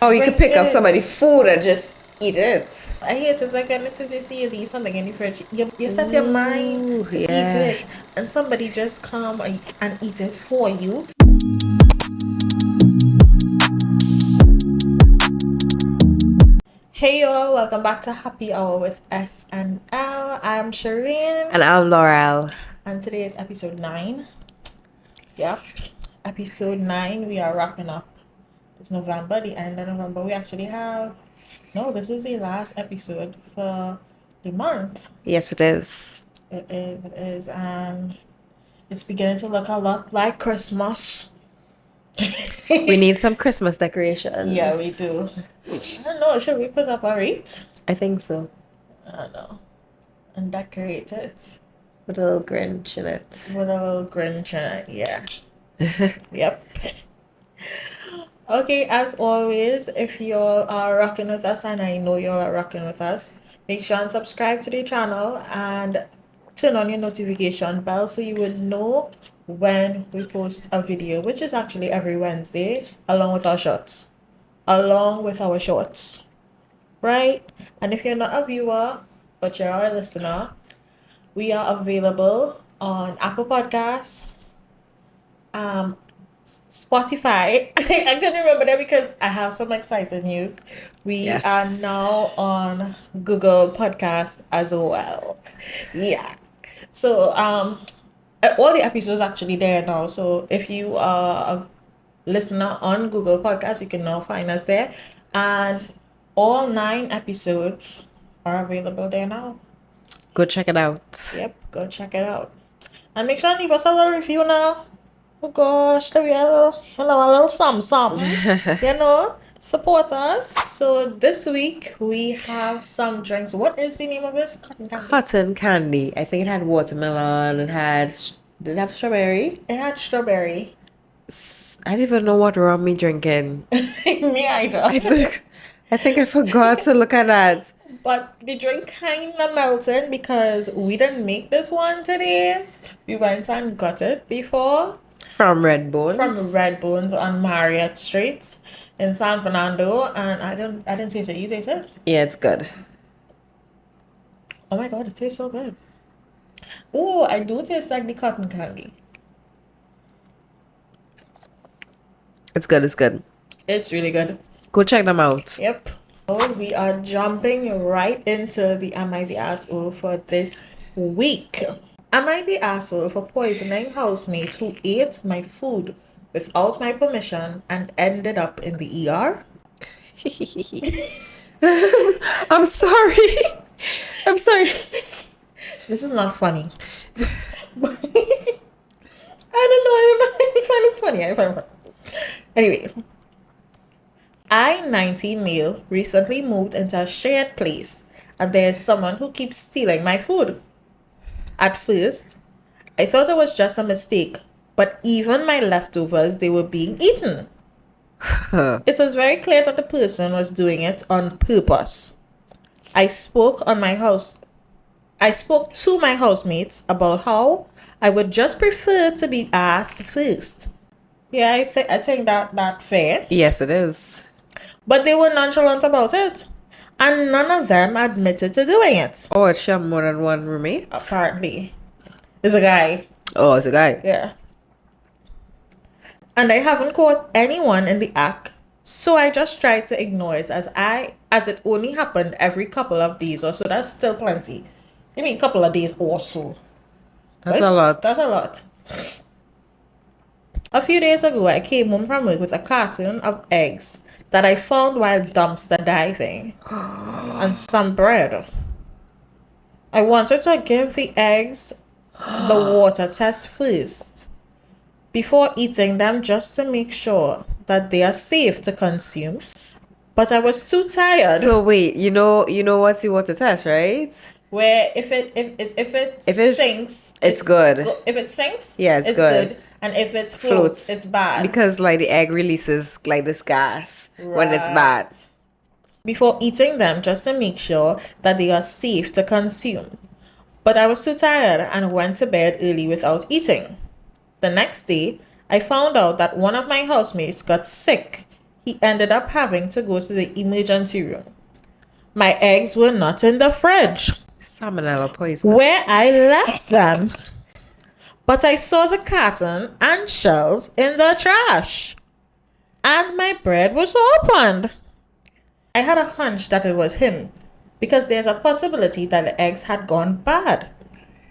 Oh, you could pick up it. somebody's food and just eat it. I hate it's like when it is you see you leave something in the fridge. You set your mind to eat it, and somebody just come and eat it for you. Hey y'all, welcome back to Happy Hour with SnL. I'm Sherain. And I'm Laurel. And today is episode 9. Yep. Episode 9. We are wrapping up this November, the end of November. We actually have... No, this is the last episode for the month. Yes, it is. It is. And it's beginning to look a lot like Christmas. We need some Christmas decorations. Yeah, we do. I don't know. Should we put up a wreath? I think so. I don't know. And decorate it. With a little Grinch in it. With a little Grinch in it, yeah. Yep. Okay, as always, if y'all are rocking with us, and I know y'all are rocking with us, make sure and subscribe to the channel and turn on your notification bell so you will know when we post a video, which is actually every Wednesday, along with our shorts. Right? And if you're not a viewer, but you're a listener, we are available on Apple Podcasts, Spotify. I couldn't remember that because I have some exciting news. We are now on Google Podcasts as well. Yeah. So all the episodes actually there now. So if you are a listener on Google Podcasts, you can now find us there. And all 9 episodes are available there now. Go check it out. Yep, go check it out. And make sure and leave us a little review now. Oh gosh, there we are. A little something. You know, support us. So this week we have some drinks. What is the name of this? Cotton candy. Cotton candy. I think it had watermelon. Did it have strawberry? It had strawberry. I don't even know what rum me drinking. Me either. I think I forgot to look at that. But the drink kind of melted because we didn't make this one today. We went and got it before. From Red Bones. From Red Bones on Marriott Street in San Fernando. And I didn't taste it. You taste it? Yeah, it's good. Oh my god, it tastes so good. Oh, I do taste like the cotton candy. It's good. It's really good. Go check them out. Yep. We are jumping right into the Am I the Asshole for this week. Am I the asshole for poisoning housemates who ate my food without my permission and ended up in the ER? I'm sorry. This is not funny. I don't know. It's funny. I find it funny. Anyway. I, 19 male, recently moved into a shared place and there's someone who keeps stealing my food. At first, I thought it was just a mistake, but even my leftovers, they were being eaten. It was very clear that the person was doing it on purpose. I spoke to my housemates about how I would just prefer to be asked first. Yeah, I think that's fair. Yes, it is. But they were nonchalant about it. And none of them admitted to doing it. Oh, it's she have more than one roommate? Apparently. It's a guy. Oh, it's a guy. Yeah. And I haven't caught anyone in the act, so I just tried to ignore it as it only happened every couple of days or so. That's still plenty. I mean, couple of days or so. That's a lot. That's a lot. A few days ago, I came home from work with a carton of eggs that I found while dumpster diving and some bread. I wanted to give the eggs the water test first before eating them just to make sure that they are safe to consume. But I was too tired. So wait, you know what's the water test, right? Where if it sinks, it's good. If it sinks, yeah, it's good. And if it floats, it's bad. Because like the egg releases like this gas when it's bad. Before eating them just to make sure that they are safe to consume. But I was too tired and went to bed early without eating. The next day, I found out that one of my housemates got sick he ended up having to go to the emergency room. My eggs were not in the fridge Salmonella poison. where I left them, but I saw the carton and shells in the trash, and my bread was opened. I had a hunch that it was him because there's a possibility that the eggs had gone bad.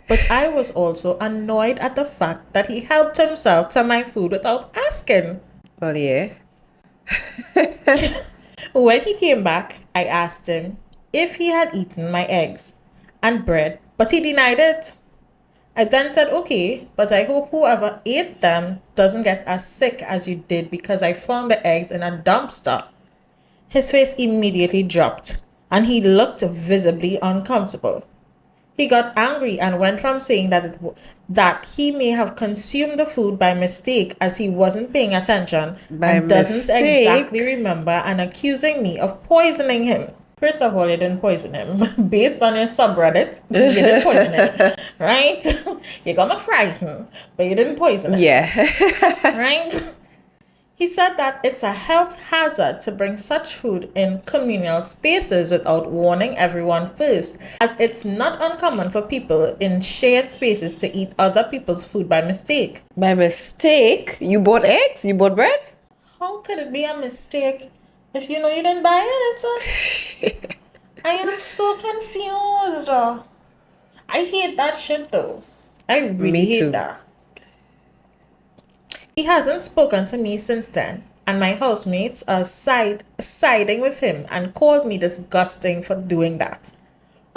But I was also annoyed at the fact that he helped himself to my food without asking. Well, yeah. When he came back, I asked him if he had eaten my eggs and bread, but he denied it. I then said, okay, but I hope whoever ate them doesn't get as sick as you did because I found the eggs in a dumpster. His face immediately dropped, and he looked visibly uncomfortable. He got angry and went from saying that he may have consumed the food by mistake as he wasn't paying attention and doesn't exactly remember, and accusing me of poisoning him. First of all, you didn't poison him. Based on your subreddit, you didn't poison him, right? You got me frightened, but you didn't poison him. Yeah. Right? He said that it's a health hazard to bring such food in communal spaces without warning everyone first, as it's not uncommon for people in shared spaces to eat other people's food by mistake. By mistake? You bought eggs? You bought bread? How could it be a mistake if you know you didn't buy it? I am so confused. I hate that shit though. I really hate that. He hasn't spoken to me since then, and my housemates are siding with him and called me disgusting for doing that.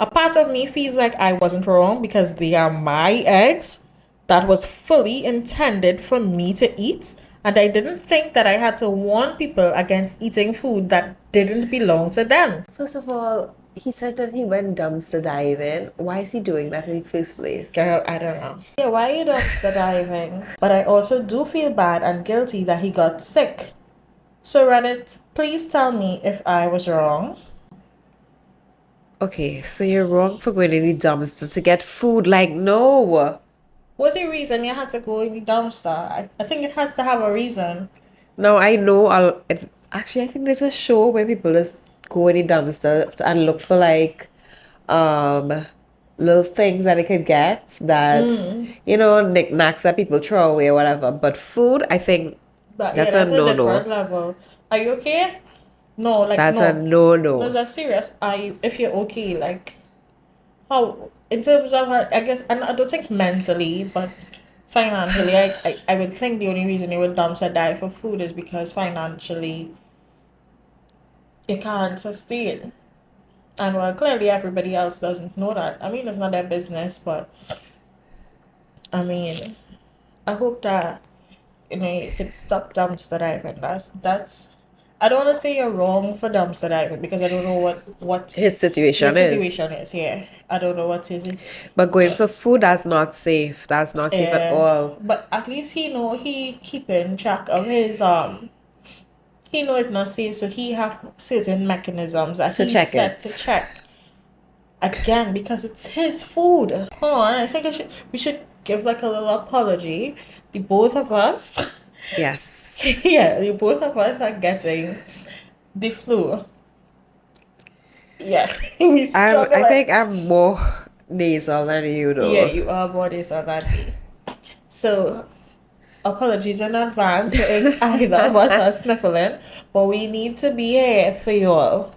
A part of me feels like I wasn't wrong because they are my eggs that was fully intended for me to eat, and I didn't think that I had to warn people against eating food that didn't belong to them. First of all, he said that he went dumpster diving. Why is he doing that in the first place? Girl, I don't know. Yeah, why are you dumpster diving? But I also do feel bad and guilty that he got sick. So Reddit, please tell me if I was wrong. Okay, so you're wrong for going in the dumpster to get food. Like, no. What's the reason you had to go in the dumpster? I think it has to have a reason. No, I know. Actually, I think there's a show where people just go in the dumpster and look for like little things that they could get that knickknacks that people throw away or whatever. But food, I think that's a no-no. Different level. Are you okay? No, like that's no. a no-no. No, that's serious. If you're okay, like how in terms of I guess, and I don't think mentally, but financially, I would think the only reason you would dumpster dive for food is because financially you can't sustain. And well, clearly everybody else doesn't know that. I mean, it's not their business, but I mean, I hope that you could stop dumpster diving. That's. I don't want to say you're wrong for dumpster diving because I don't know what his situation is. Yeah, I don't know what his is. But going for food, that's not safe. That's not safe at all. But at least he keeping track of his He know it's not safe, so he have certain mechanisms that he set to check. Again, because it's his food. Hold on, I think we should give like a little apology. The both of us. Yes. Yeah, the both of us are getting the flu. Yeah. I think I'm more nasal than you though. Yeah, you are more nasal than me. So apologies in advance for either of us are sniffling, but we need to be here for y'all.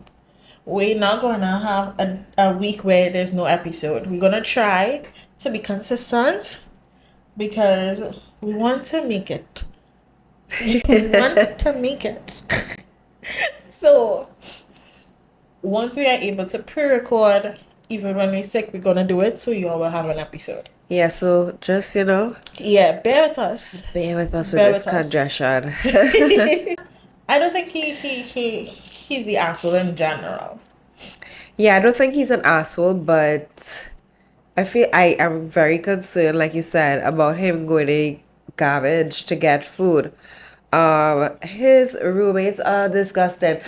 We're not gonna have a week where there's no episode. We're gonna try to be consistent because we want to make it. We want to make it. So once we are able to pre-record, even when we're sick, we're gonna do it so you all will have an episode. Yeah, so just yeah, bear with us. Bear with us with this congestion. I don't think he's the asshole in general. Yeah, I don't think he's an asshole, but I feel I am very concerned, like you said, about him going to garbage to get food. His roommates are disgusting.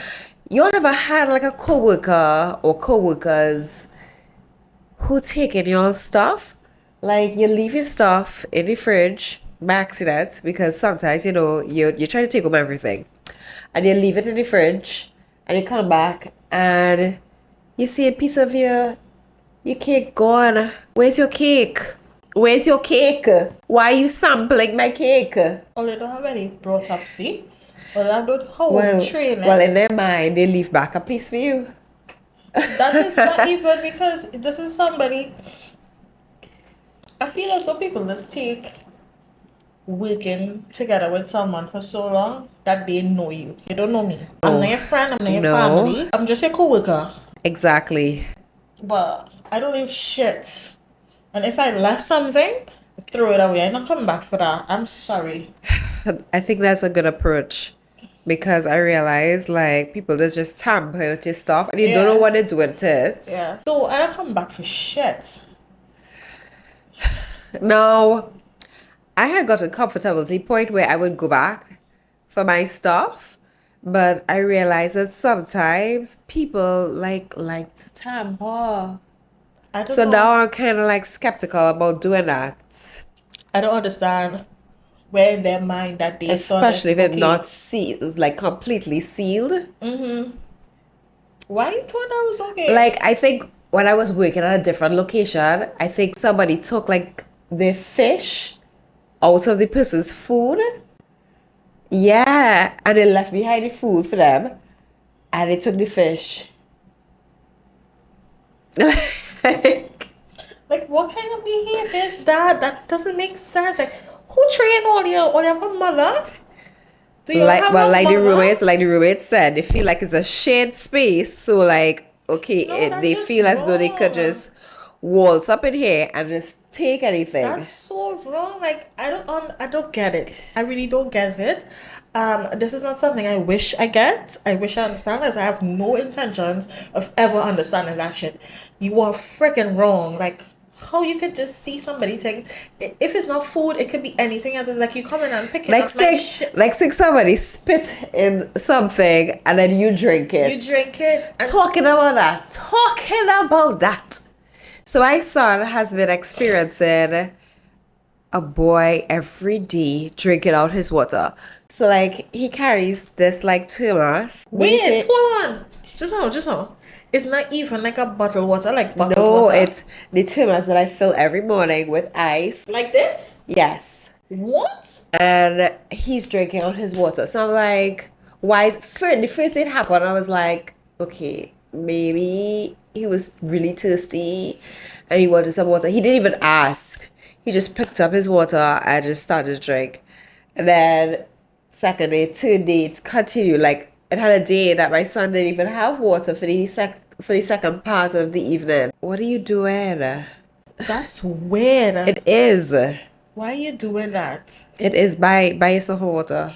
You never had like a coworker or coworkers who take in your stuff? Like you leave your stuff in the fridge by accident because sometimes you try to take home everything. and you leave it in the fridge, and you come back, and you see a piece of your cake gone. Where's your cake? Where's your cake? Why are you sampling my cake? Oh, they don't have any brought up, see? Well, I don't how Well, train well, it. in their mind, they leave back a piece for you. That is not even because this is somebody. I feel like some people just take working together with someone for so long that they know you. You don't know me. I'm not Oh, your friend, I'm not your no, family. I'm just your co-worker. exactly. But I don't leave shit. And if I left something, throw it away. I'm not coming back for that. I'm sorry. I think that's a good approach because I realize like people that just tamper with your stuff and you don't know Yeah. what to do with it. Yeah. So I don't come back for shit. No, I had got a comfortability point where I would go back for my stuff, but I realized that sometimes people like to tamper. I don't So know. now I'm kind of like skeptical about doing that, I don't understand where in their mind that they thought especially it's if it's okay. not sealed, like completely sealed. Why you thought that was okay? Like I think when I was working at a different location, I think somebody took like the fish out of the person's food. Yeah, and they left behind the food for them, and they took the fish. Like, what kind of behavior is that? That doesn't make sense. Like, who trained all your mother? Do you Like have well, a mother? like the roommates said, they feel like it's a shared space. So like, okay, No, that's they just feel as though they could wrong. just waltz up in here and just take anything. That's so wrong. Like, I don't get it. I really don't get it. This is not something I wish I get. I wish I understand, as I have no intentions of ever understanding that shit. You are freaking wrong. Like, how you could just see somebody take, if it's not food, it could be anything else. It's like you come in and pick it Like up like say, shit. like say somebody spit in something and then you drink it. You drink it and Talking about that. Talking about that. So my son has been experiencing a boy every day drinking out his water. So like he carries this like thermos. Would you wait, say? hold on. Just hold. It's not even like a bottled water, like bottled No, water. it's the thermos that I fill every morning with ice. Like this? Yes. What? And he's drinking out his water. So I'm like, why is the first thing happened, I was like, okay, maybe he was really thirsty and he wanted some water. He didn't even ask. He just picked up his water and just started to drink. And then second day, third day, it's continued. Like it had a day that my son didn't even have water for the second part of the evening. What are you doing? That's weird. It is. Why are you doing that? It is buy yourself a water.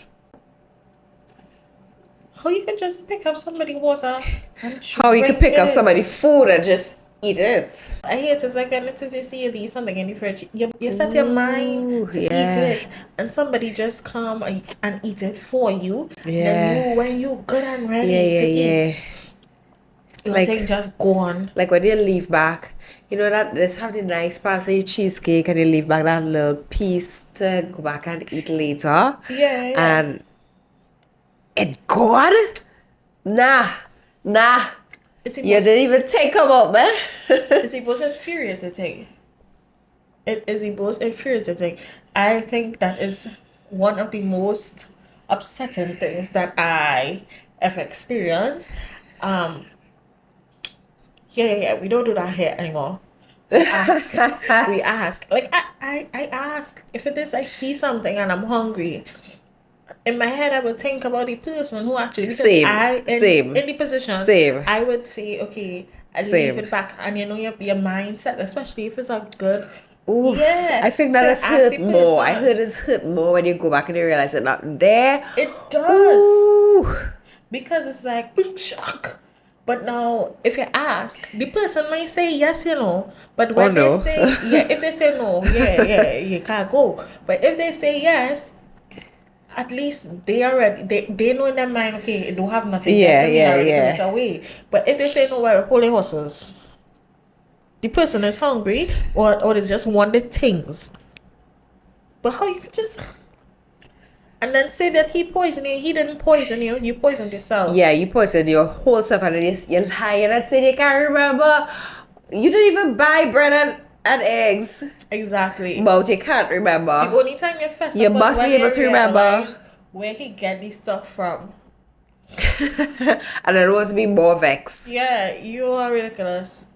How you can just pick up somebody water and How you can drink pick up it? somebody's food and just eat it. I hate it's like when it says you see you leave something in the fridge. You set your mind Ooh, to eat yeah. it, and somebody just come and eat it for you. Yeah. Then when you good and ready Yeah, to yeah, eat, your Like- thing just gone. Like when you leave back, you know that let's have the nice part of your cheesecake and you leave back that little piece to go back and eat later. Yeah, yeah. And it's gone? Nah. It's the You most, didn't even take them up, man. it's the most infuriating. It is the most infuriating. I think that is one of the most upsetting things that I have experienced. Um, yeah. We don't do that here anymore. Ask. We ask. Like I ask if it is I see something and I'm hungry. In my head, I would think about the person who actually because Same, in the position same. I would say okay, I Same. leave it back, and you know your mindset, especially if it's a good. Ooh, Yeah, I think so that is ask hurt the more. I person. heard it's hurt more when you go back and you realize it's not there. It does. Ooh. Because it's like shock. But now, if you ask, the person might say yes, you know. But when no. they say yeah, if they say no, yeah, you can't go. But if they say yes, at least they already they know in their mind, okay, it don't have nothing Yeah, there for me yeah, already yeah. because it's away. But if they say no, well, holy horses, the person is hungry or they just want the things. But how you could just and then say that he poisoned you. He didn't poison you. You poisoned yourself. Yeah, you poisoned your whole self and then you're lying and saying you can't remember. You didn't even buy bread and eggs. Exactly. But you can't remember. The only time you fess You up was must when be able you to remember. realize where he get this stuff from. And then it was be more vexed. Yeah, you are ridiculous.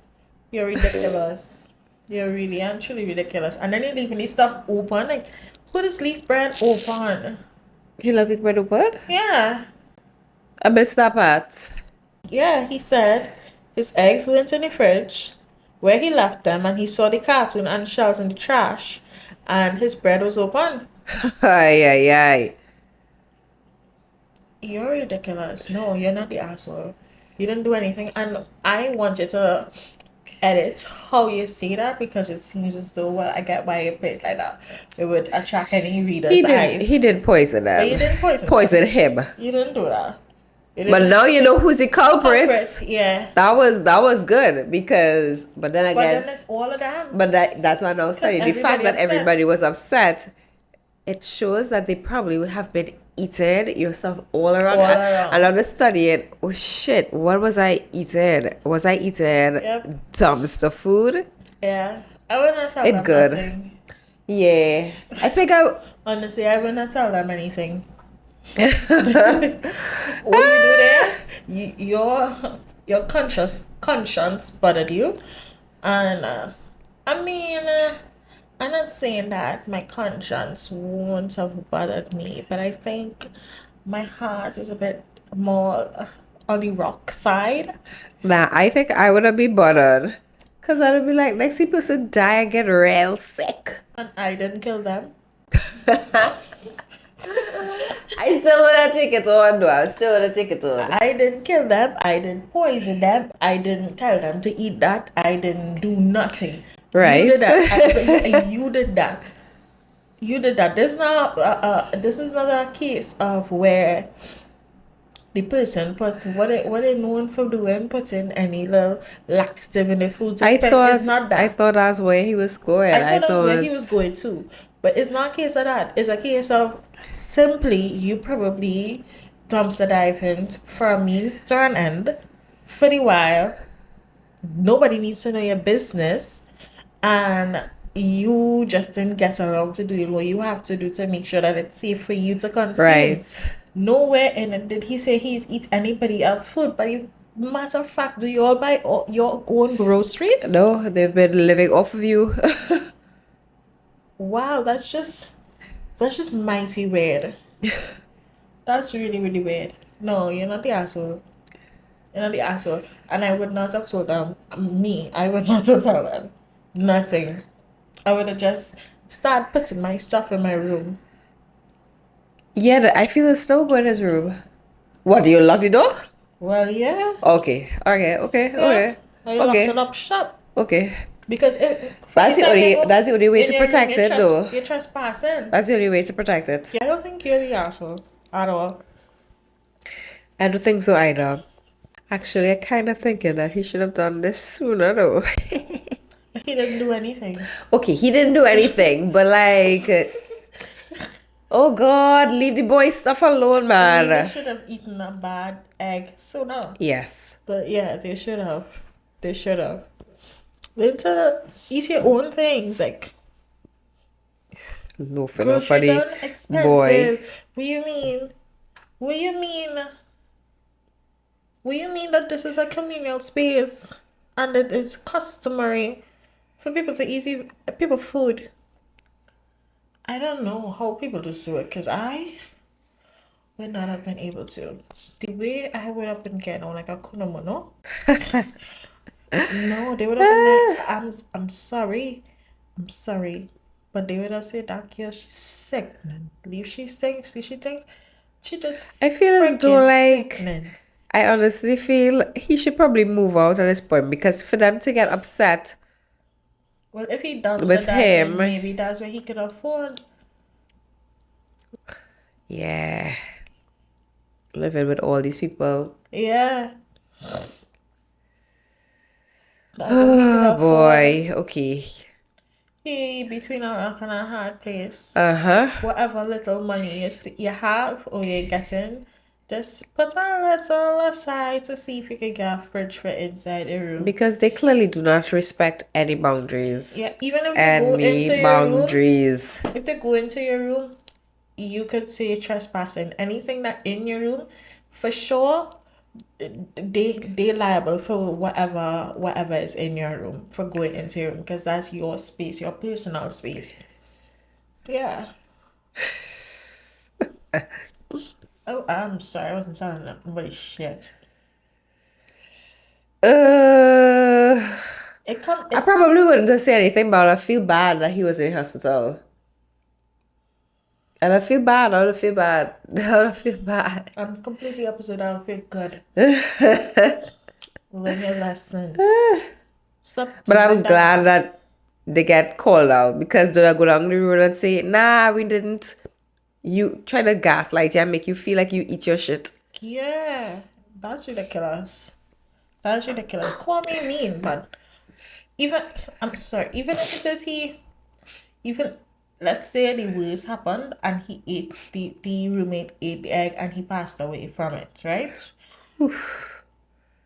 You're ridiculous. You're really and truly ridiculous. And then you're leaving this stuff open. Like, who does leave bread open? You left it bread open? Yeah. I missed that part. Yeah, he said his eggs went in the fridge where he left them and he saw the cartoon and shells in the trash and his bread was open. Ay, ay, ay. You're ridiculous. No, you're not the asshole. You didn't do anything. And I want you to edit how you say that because it seems as though, well, I get why you put it like that. It would attract any reader's eyes. He did poison them. But you didn't Poison him. You didn't do that. But now you know who's the culprit. Yeah. That was good because but then again it's all of them. but that's what I'm saying. The fact that upset. everybody was upset, it shows that they probably would have been eating yourself all around. And I'm just studying, oh shit, what was I eating? Was I eating dumpster food? Yeah. I would not tell It them good. nothing. Yeah. I think Honestly, I would not tell them anything. What you do there, your conscience bothered you, and I mean, I'm not saying that my conscience won't have bothered me, but I think my heart is a bit more on the rock side. Nah, I think I would have been bothered. Cause I would be like, next person die and get real sick. And I didn't kill them. I still wanna take it on though. I still wanna take it on. I didn't kill them. I didn't poison them. I didn't tell them to eat that. I didn't do nothing. Right. You did that. You did that. You did that. This is not a case of where the person puts what they known for doing, putting any little laxative in the food. I thought it's not that. I thought that's where he was going. I thought that's where he was going too. But it's not a case of that. It's a case of simply you probably dumpster diving for a means to an end for the while. Nobody needs to know your business. And you just didn't get around to doing what you have to do to make sure that it's safe for you to consume. Right. Nowhere in it did he say he's eat anybody else's food. But matter of fact, do you all buy your own groceries? No, they've been living off of you. Wow, that's just mighty weird. That's really, really weird. No, you're not the asshole. You're not the asshole. And I would not have told them, I would not have told them nothing. I would have just started putting my stuff in my room. Yeah, I feel there's snow going in his room. What, do you lock the door? Well, yeah. Okay. I locked it up shop. Okay. Because that's the only way to protect it, though. You're trespassing. That's the only way to protect it. Yeah, I don't think you're the asshole at all. I don't think so either. Actually, I'm kind of thinking that he should have done this sooner, though. He didn't do anything. Okay, he didn't do anything, but like, oh God, leave the boy stuff alone, man. They should have eaten a bad egg sooner. Yes. But yeah, they should have. Learn to eat your own things, like no for nobody. Expensive. Boy. What you mean? What you mean that this is a communal space and it is customary for people to eat people food? I don't know how people just do it because I would not have been able to. The way I would have been getting on like a kunamono. No, they would have been like, I'm sorry. But they would have said that girl, she's sick, man. She thinks. She just I feel as though like sick, I honestly feel he should probably move out at this point because for them to get upset. Well, if he dumps with him, maybe that's what he could afford. Yeah. Living with all these people. Yeah. Oh boy. Okay. between a rock and a hard place. Uh-huh. Whatever little money you have or you're getting, just put a little aside to see if you can get a fridge for inside the room. Because they clearly do not respect any boundaries. Yeah, even if they go Any into your room, boundaries. if they go into your room, you could say trespassing. Anything that in your room, for sure, they liable for whatever is in your room for going into your room because that's your space, your personal space. Yeah. Oh, I'm sorry, I wasn't sounding like nobody's shit. I probably wouldn't just say anything, but I feel bad that he was in hospital. And I feel bad. I would feel bad. I would feel bad. I'm completely opposite. I'll feel good. Learn your lesson. Stop. But I'm glad that they get called out because they'll go down the road and say, nah, we didn't. You try to gaslight you and make you feel like you eat your shit. Yeah, that's ridiculous. That's ridiculous. Call me mean, but I'm sorry, even if it is even let's say the worst happened and he ate the roommate ate the egg and he passed away from it, right?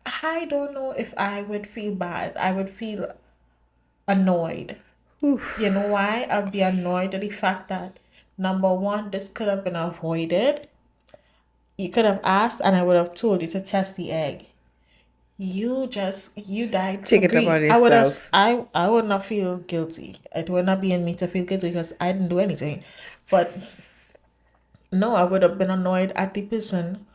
I don't know if I would feel bad. I would feel annoyed. You know why? I'd be annoyed at the fact that number one, this could have been avoided. You could have asked and I would have told you to test the egg. You died Take for it grief. upon yourself. I would not feel guilty. It would not be in me to feel guilty because I didn't do anything. But no, I would have been annoyed at the person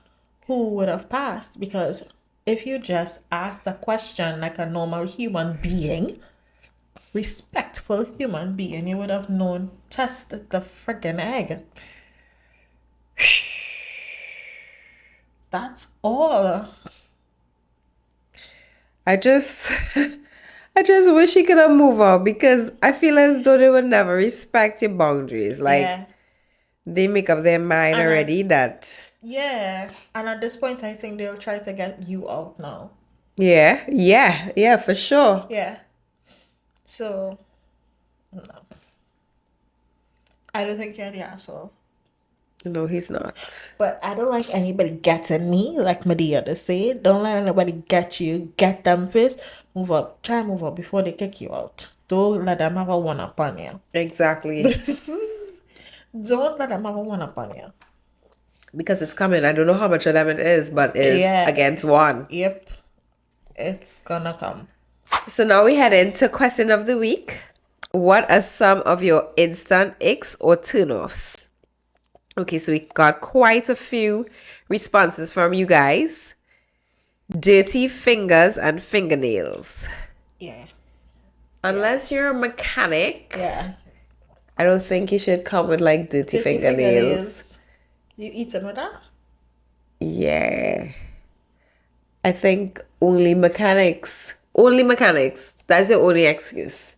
who would have passed because if you just asked a question like a normal human being, respectful human being, you would have known test the freaking egg. That's all. I just wish he could have moved on because I feel as though they would never respect your boundaries. Like Yeah. they make up their mind already that Yeah. And at this point I think they'll try to get you out now. yeah, for sure. Yeah. So no. I don't think you're the asshole. No, he's not. But I don't like anybody getting me, like Medea to say. Don't let anybody get you. Get them first. Move up. Try and move up before they kick you out. Don't let them have a one up on you. Exactly. Don't let them have a one up on you. Because it's coming. I don't know how much of them it is, but it's against one. Yep. It's gonna come. So now we head into question of the week. What are some of your instant icks or turnoffs? Okay, so we got quite a few responses from you guys. Dirty fingers and fingernails. Yeah. Unless you're a mechanic, Yeah. I don't think you should come with like dirty fingernails. You eat some of that? Yeah. I think only mechanics. That's your only excuse.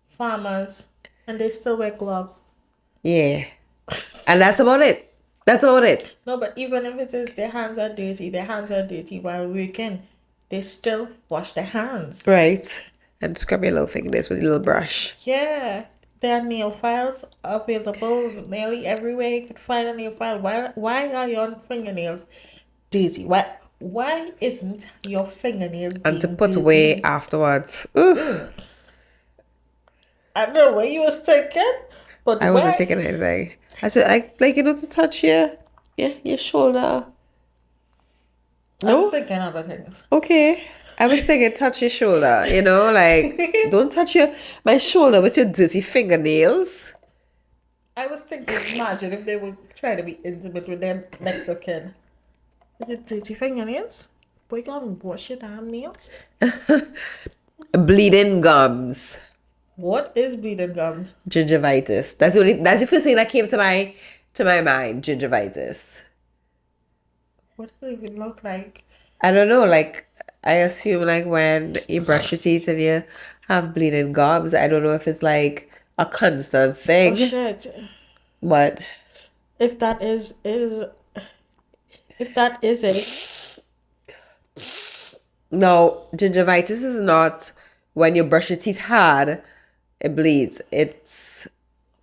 Farmers. And they still wear gloves. Yeah. And that's about it. No, but even if it is their hands are dirty while working, they still wash their hands. Right. And scrub your little fingernails with a little brush. Yeah. There are nail files available nearly everywhere. You could find a nail file. Why are your fingernails dirty? Why isn't your fingernail And to being put dirty? away afterwards. Oof. I don't know what you was thinking, but I wasn't taking anything. I said, like to touch your shoulder. I was thinking other things. Okay. I was thinking touch your shoulder, like don't touch my shoulder with your dirty fingernails. I was thinking, imagine if they were trying to be intimate with their next of kin. With your dirty fingernails? Boy, you gotta wash your damn nails. Bleeding gums. What is bleeding gums? Gingivitis. That's the first thing that came to my mind. Gingivitis. What does it even look like? I don't know. Like I assume like when you brush your teeth and you have bleeding gums. I don't know if it's like a constant thing. Oh shit! But if that is it, no, gingivitis is not when you brush your teeth hard It bleeds. It's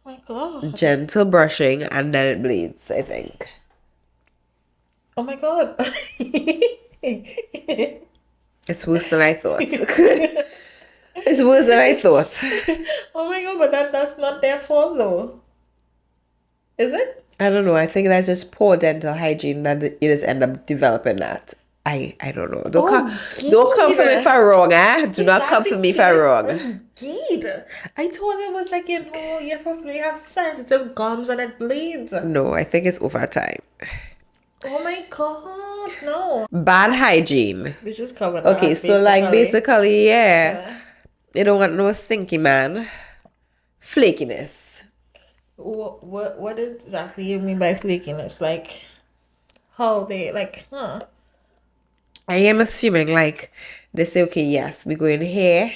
Oh my God. gentle brushing and then it bleeds, I think. Oh my God. It's worse than I thought. It's worse than I thought. Oh my God, but that's not their fault though. Is it? I don't know. I think that's just poor dental hygiene that you just end up developing that. I don't know. Don't come for me if I'm wrong, eh? Do not come for me if I'm wrong. Indeed. I thought it was like, you probably have sensitive gums and it bleeds. No, I think it's over time. Oh my God, no. Bad hygiene. We just covered that. Okay, so like basically, Yeah. you don't want no stinky man. Flakiness. What exactly you mean by flakiness? Like how they I am assuming like they say, okay, yes, we go in here,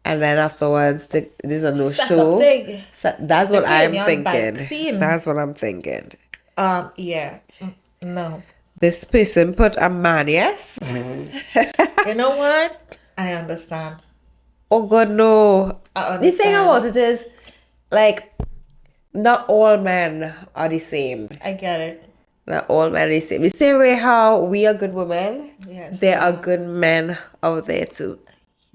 and then afterwards there's a no Set up show. thing. So that's what Like, I'm you're thinking. vaccine. That's what I'm thinking. Yeah. No. This person put a man, yes? You know what? I understand. Oh God, no. I The thing understand. about it is, like, not all men are the same. I get it. Not all men are the same. The same way how we are good women, Yes. there are good men out there too.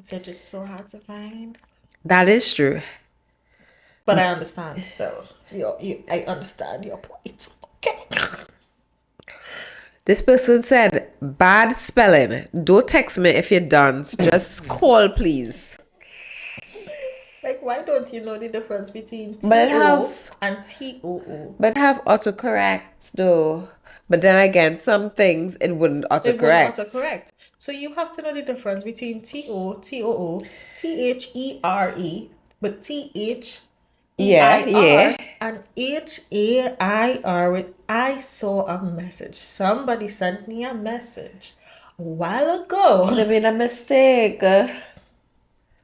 They're just so hard to find. That is true. But I understand still. I understand your point. Okay. This person said, bad spelling. Don't text me if you're done. Just call, please. Like, why don't you know the difference between But it T-O have- and T-O-O? But have autocorrects though. But then again, some things it wouldn't It won't autocorrect. autocorrect. So you have to know the difference between T-O, T-O-O, T-H-E-R-E, but T-H Yeah. and H-A-I-R with I saw a message. Somebody sent me a message a while ago. They made a mistake.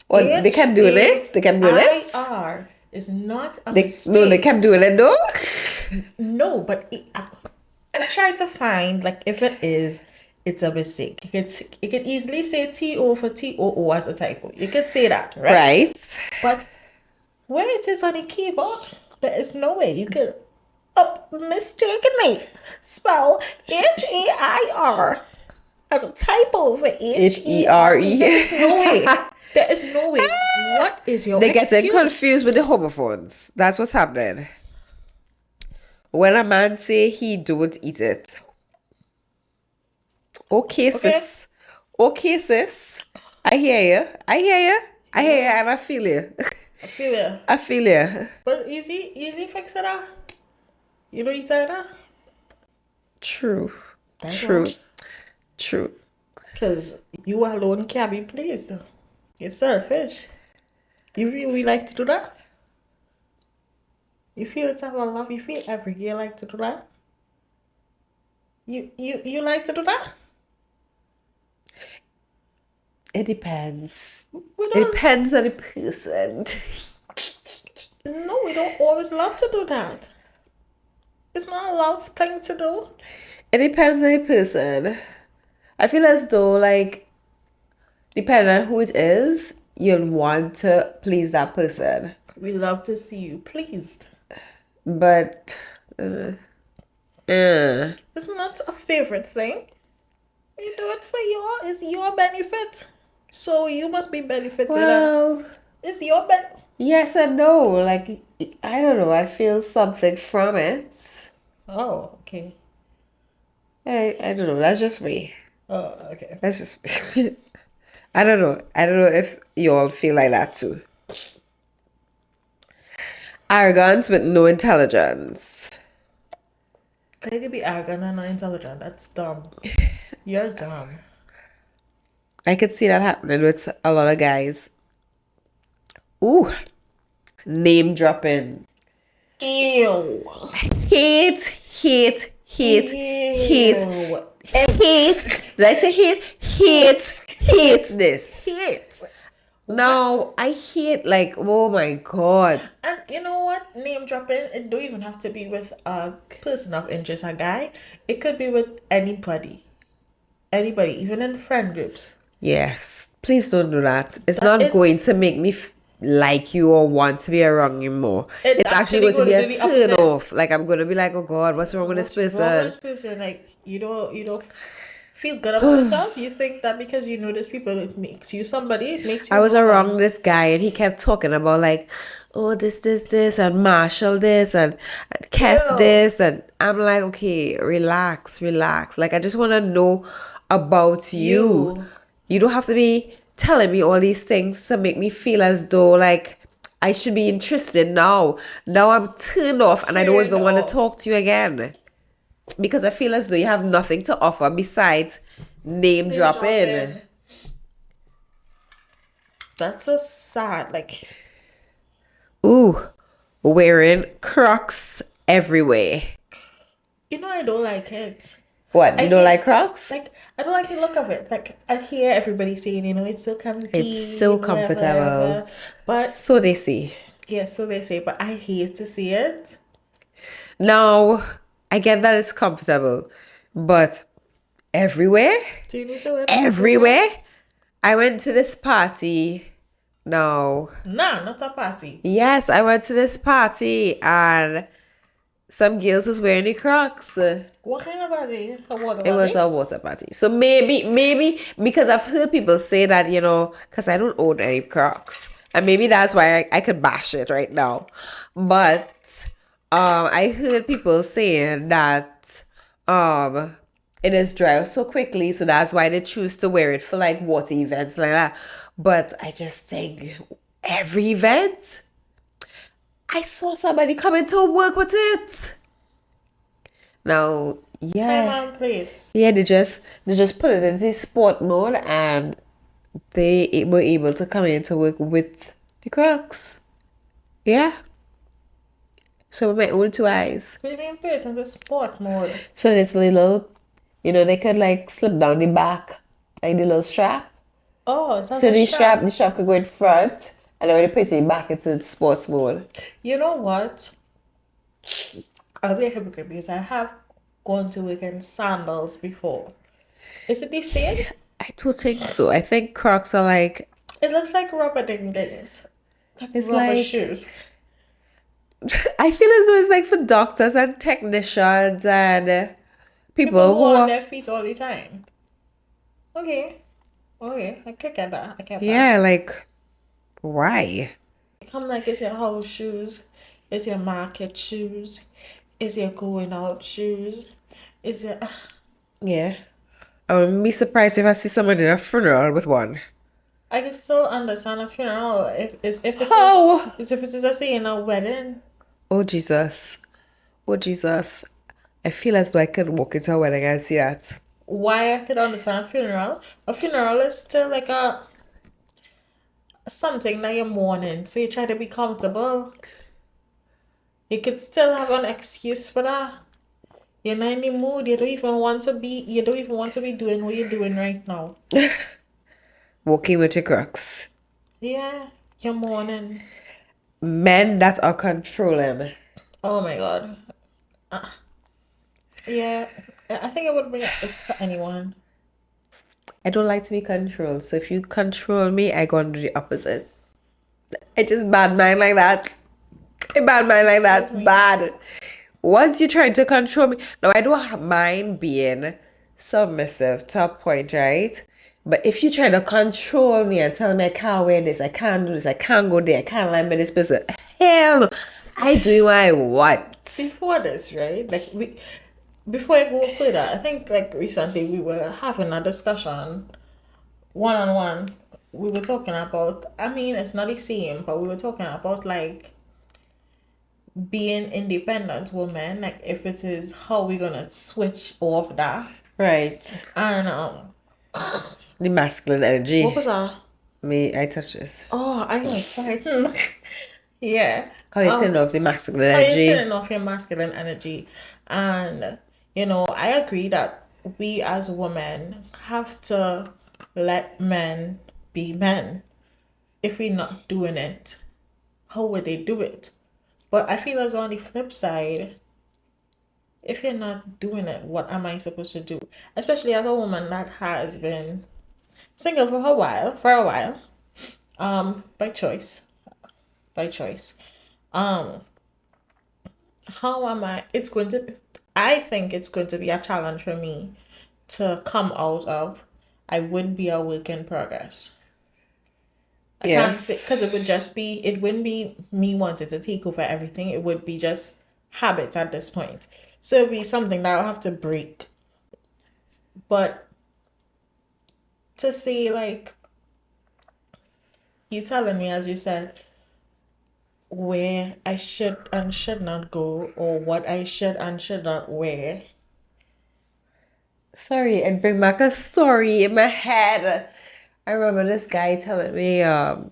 Or they kept doing it. They kept doing it. H-A-I-R is not a They, mistake. no, they kept doing it though. No, but I'm trying to find like if it is, it's a mistake. You could easily say T-O for T-O-O as a typo. You could say that, right? Right. But where it is on the keyboard, there is no way you could mistakenly spell H-A-I-R as a typo for H-E-R-E. There is no way. There is no way. What is your They getting excuse? confused with the homophones. That's what's happening. When a man say he don't eat it. Okay, sis. Okay, sis. I hear you. I hear you. I hear you and I feel you. I feel it. I feel you. But easy fix it up. You don't eat either? True. That's True. all. True. Because you alone can't be pleased. You're selfish. You feel we like to do that? You feel it's about love? You feel every girl like to do that? You like to do that? It depends. We It don't, depends on the person. no, we don't always love to do that. It's not a love thing to do. It depends on the person. I feel as though, like, depending on who it is, you'll want to please that person. We love to see you pleased. But, It's not a favorite thing. You do it for it's your benefit. So you must be benefited. well, It's your benefit. yes and no. Like, I don't know. I feel something from it. Oh, okay. I don't know. That's just me. Oh, okay. That's just me. I don't know. I don't know if you all feel like that too. Arrogance with no intelligence. I could be arrogant and not intelligent. That's dumb. You're dumb. I could see that happening with a lot of guys. Ooh, name dropping. Ew. Hate. Hate. Did I say hate? Hate this. Hate. No, I hate, like, oh my God. And you know what? Name dropping, it don't even have to be with a person of interest, a guy. It could be with anybody. Anybody, even in friend groups. Yes, please don't do that. It's But not going to make me like you or want to be around you more. It's It's actually actually going to going be to a do the turn opposite. off. Like I'm gonna be like, oh God, what's wrong with this What's wrong with person? this person? Like you don't feel good about yourself. You think that because you know these people, it makes you somebody. It makes I you was no around one. this guy and he kept talking about like, oh this, and Marshall this and Cass Ew. this, and I'm like, okay, relax, relax. Like I just want to know about you. You. You don't have to be telling me all these things to make me feel as though like I should be interested now. Now I'm turned off and I don't Turned even want to off. talk to you again because I feel as though you have nothing to offer besides name Name drop dropping. in. That's so sad. Like, Ooh, wearing Crocs everywhere. I don't like it. What? I You don't hate like Crocs? like I don't like the look of it. Like I hear everybody saying, it's so It's comfy so and whatever, comfortable. whatever. But So they see. yeah, so they say, but I hate to see it. Now, I get that it's comfortable, but everywhere? Do you need to wear them everywhere? Everywhere? I went to this party. No. Nah, not a party. Yes, I went to this party and some girls was wearing the Crocs. What kind of party? A water It was party? a water party. So maybe because I've heard people say that, because I don't own any Crocs. And maybe that's why I could bash it right now. But I heard people saying that it is dry out so quickly, so that's why they choose to wear it for like water events like that. But I just think every event I saw somebody coming to work with it. Now, Time yeah. and place. Yeah, they just put it into sport mode and they were able to come in to work with the Crocs. Yeah. So with my own two eyes. Maybe in place in the sport mode. So this little, they could like slip down the back, like the little strap. Oh, that's So a the strap. strap could go in front, and then when you put it back into the sports mode. You know what? I'll be a hypocrite because I have gone to work in sandals before. Is it the same? I don't think so. I think Crocs are like, It looks like rubber ding dings. Like it's rubber like, shoes. I feel as though it's like for doctors and technicians and People people who who are on are, their feet all the time. Okay. Okay. I could get that. I get that. yeah, like, why? Come like it's your house shoes, it's your market shoes, it's your going out shoes, it's your Yeah. I wouldn't be surprised if I see someone in a funeral with one. I can still understand a funeral How? if it is a say in a wedding. Oh, Jesus. Oh, Jesus. I feel as though I could walk into a wedding and see that. Why I could understand a funeral. A funeral is still like a something that you're mourning, so you try to be comfortable. You could still have an excuse for that. You're not in the mood. You don't even want to be doing what you're doing right now. Walking with your Crocs. Yeah, you're mourning. Men that are controlling. Oh my god. Yeah, I think I would bring it for anyone. I don't like to be controlled. So if you control me, I go and do the opposite. I just bad mind like that. I bad mind like Excuse that. me. Bad. Once you're trying to control me. Now, I don't mind being submissive to a point, right? But if you're trying to control me and tell me I can't wear this, I can't do this, I can't go there, I can't lie with this person, hell no. I do what I want. Before this, right? Before I go further, I think like recently we were having a discussion one on one. We were talking about, I mean, it's not the same, but we were talking about like being independent women, like if it is how we're gonna switch off that. Right. And The masculine energy. what was that? Me, I touch this. Oh, I got frightened. Yeah. How you turn off the masculine How you energy? turning off your masculine energy. And I agree that we as women have to let men be men. If we're not doing it, how would they do it? But I feel as on the flip side, if you're not doing it, what am I supposed to do? Especially as a woman that has been single for a while, by choice. by choice. Um, how am I? It's going to. I think it's going to be a challenge for me to come out of. I would be a work in progress. I can't say Yes. because it would just be. It wouldn't be me wanting to take over everything. It would be just habit at this point. So it'd be something that I'll have to break. But to say like you telling me, as you said, where I should and should not go, or what I should and should not wear. Sorry, it bring back a story in my head. I remember this guy telling me, now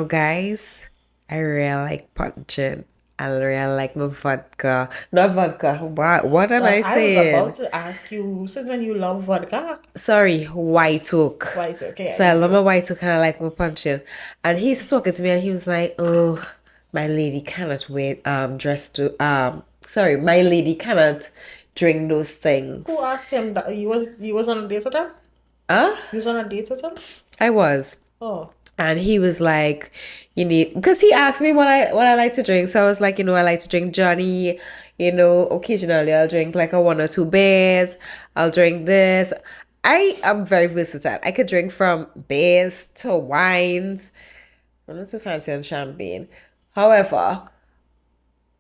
guys, I really like punching. I really like my vodka. Not vodka. What am Well, I I was about saying? to ask you, since when you love vodka, Sorry, white oak. why it's okay, I So I get love my you. white oak and I like my punching. And he's talking to me and he was like, oh, my lady cannot wait dress to sorry, my lady cannot drink those Who things. asked him that you was on a date with him? Huh? You was on a date with him? I was. Oh, And he was like, you need, because he asked me what I like to drink. So I was like, I like to drink Johnny. Occasionally I'll drink like a one or two beers. I'll drink this. I am very versatile. I could drink from beers to wines. I'm not too fancy on champagne. However,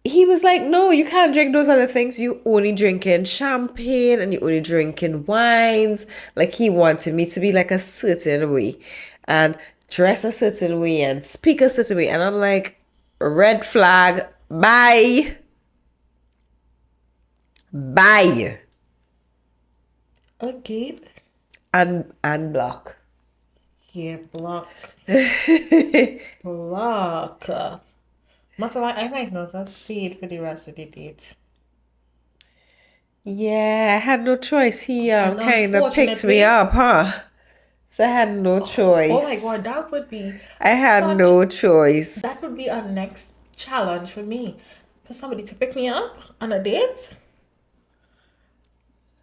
he was like, no, you can't drink those other things. You only drinking champagne and you only drinking wines. Like he wanted me to be like a certain way and dress a certain way and speak a certain way. And I'm like, red flag, bye. Bye. okay. And block. Yeah, block. Block. Matter like, I might not have stayed for the rest of the date. Yeah, I had no choice. He And kind of picked me unfortunately, up, huh? So I had no oh my choice. God, that would be I had such, no choice. that would be a next challenge for me. For somebody to pick me up on a date.